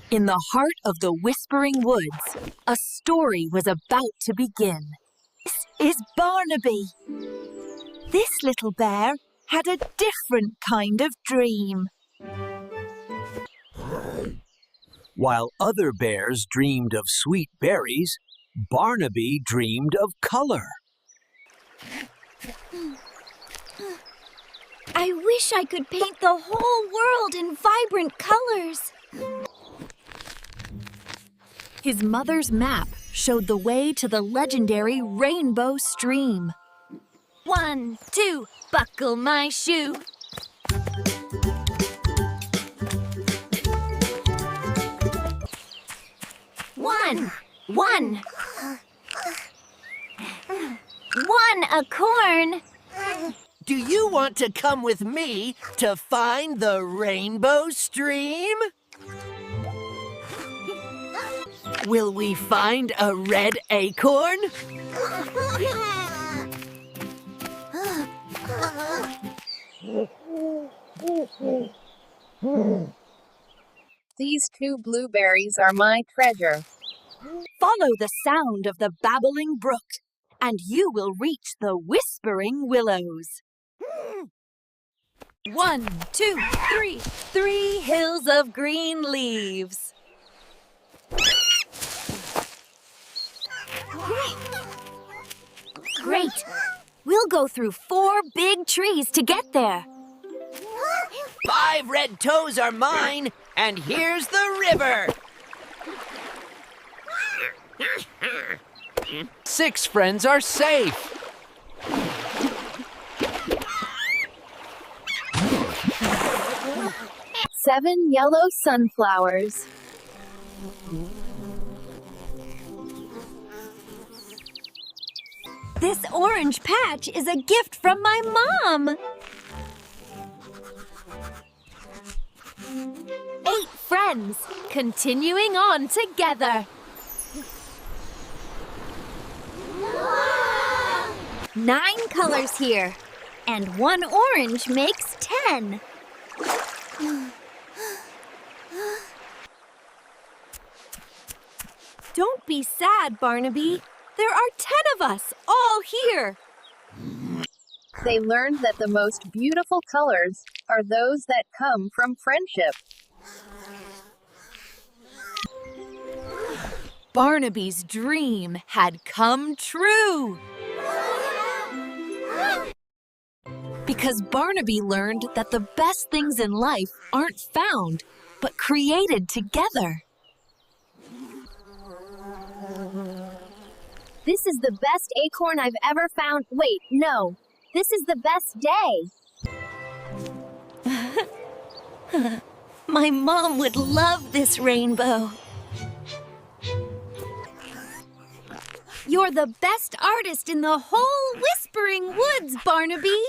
In the heart of the Whispering Woods, a story was about to begin. This is Barnaby. This little bear had a different kind of dream. While other bears dreamed of sweet berries, Barnaby dreamed of color. I wish I could paint the whole world in vibrant colors. His mother's map showed the way to the legendary Rainbow Stream. 1, 2, buckle my shoe. One acorn. Do you want to come with me to find the Rainbow Stream? Will we find a red acorn? These 2 blueberries are my treasure. Follow the sound of the babbling brook, and you will reach the Whispering Willows. 1, 2, 3, 3 hills of green leaves. Great! We'll go through 4 big trees to get there. 5 red toes are mine, and here's the river. 6 friends are safe. 7 yellow sunflowers. This orange patch is a gift from my mom. 8 friends, continuing on together. 9 colors here, and 1 orange makes 10. Don't be sad, Barnaby. There are 10 of us, all here. They learned that the most beautiful colors are those that come from friendship. Barnaby's dream had come true. Because Barnaby learned that the best things in life aren't found, but created together. This is the best acorn I've ever found. Wait, no. This is the best day. My mom would love this rainbow. You're the best artist in the whole Whispering Woods, Barnaby.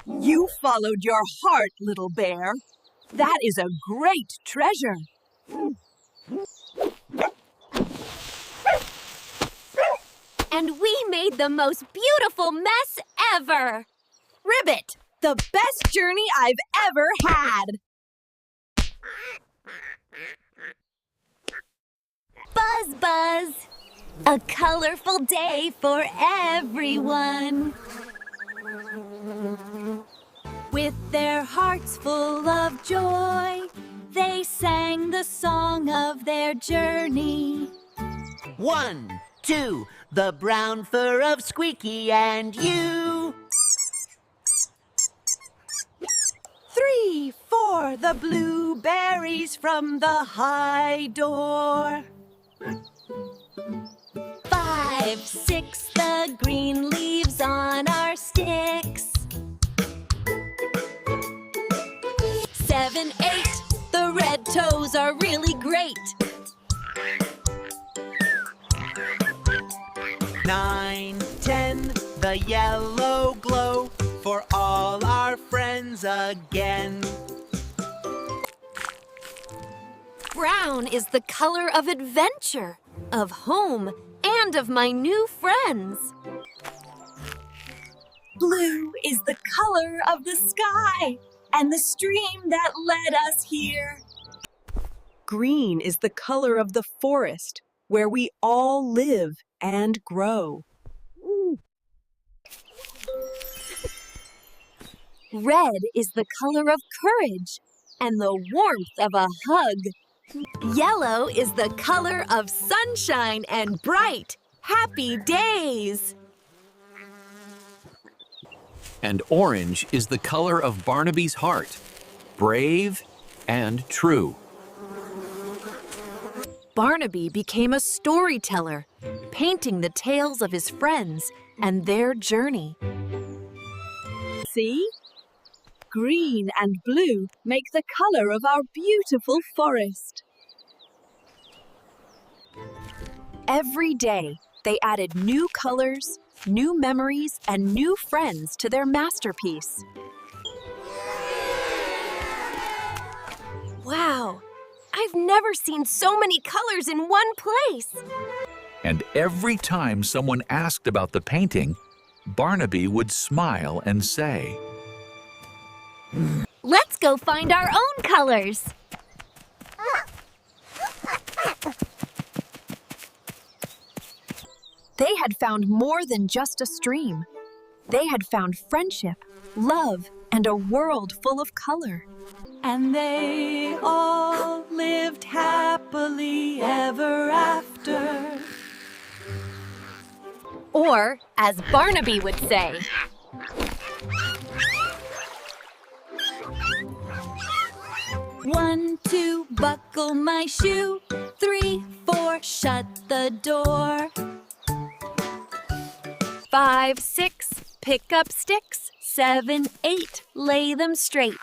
You followed your heart, little bear. That is a great treasure. And we made the most beautiful mess ever. Ribbit, the best journey I've ever had. Buzz, buzz. A colorful day for everyone. With their hearts full of joy, they sang the song of their journey. 1, 2, the brown fur of Squeaky and you. 3, 4, the blueberries from the high door. 5, 6, the green leaves on our sticks. 7, 8, the red toes are really great. 9, 10, the yellow glow for all our friends again. Brown is the color of adventure, of home, and of my new friends. Blue is the color of the sky and the stream that led us here. Green is the color of the forest where we all live and grow. Red is the color of courage and the warmth of a hug. Yellow is the color of sunshine and bright, happy days. And orange is the color of Barnaby's heart, brave and true. Barnaby became a storyteller, painting the tales of his friends and their journey. See? Green and blue make the color of our beautiful forest. Every day, they added new colors, new memories, and new friends to their masterpiece. Wow! I've never seen so many colors in one place! And every time someone asked about the painting, Barnaby would smile and say, Let's go find our own colors. They had found more than just a stream. They had found friendship, love, and a world full of color. And they all lived happily ever after. Or, as Barnaby would say, 1, 2, buckle my shoe. 3, 4, shut the door. 5, 6, pick up sticks. 7, 8, lay them straight.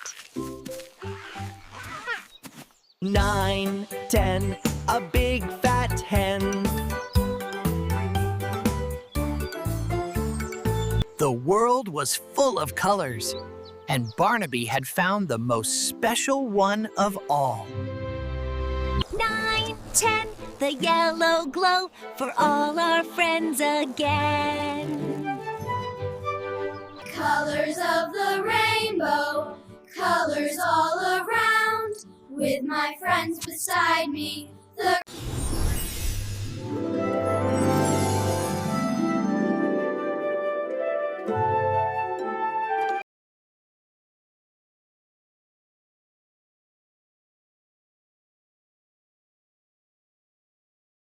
9, 10, a big fat hen. The world was full of colors, and Barnaby had found the most special one of all. 9, 10, the yellow glow for all our friends again. Colors of the rainbow, colors all around. With my friends beside me, the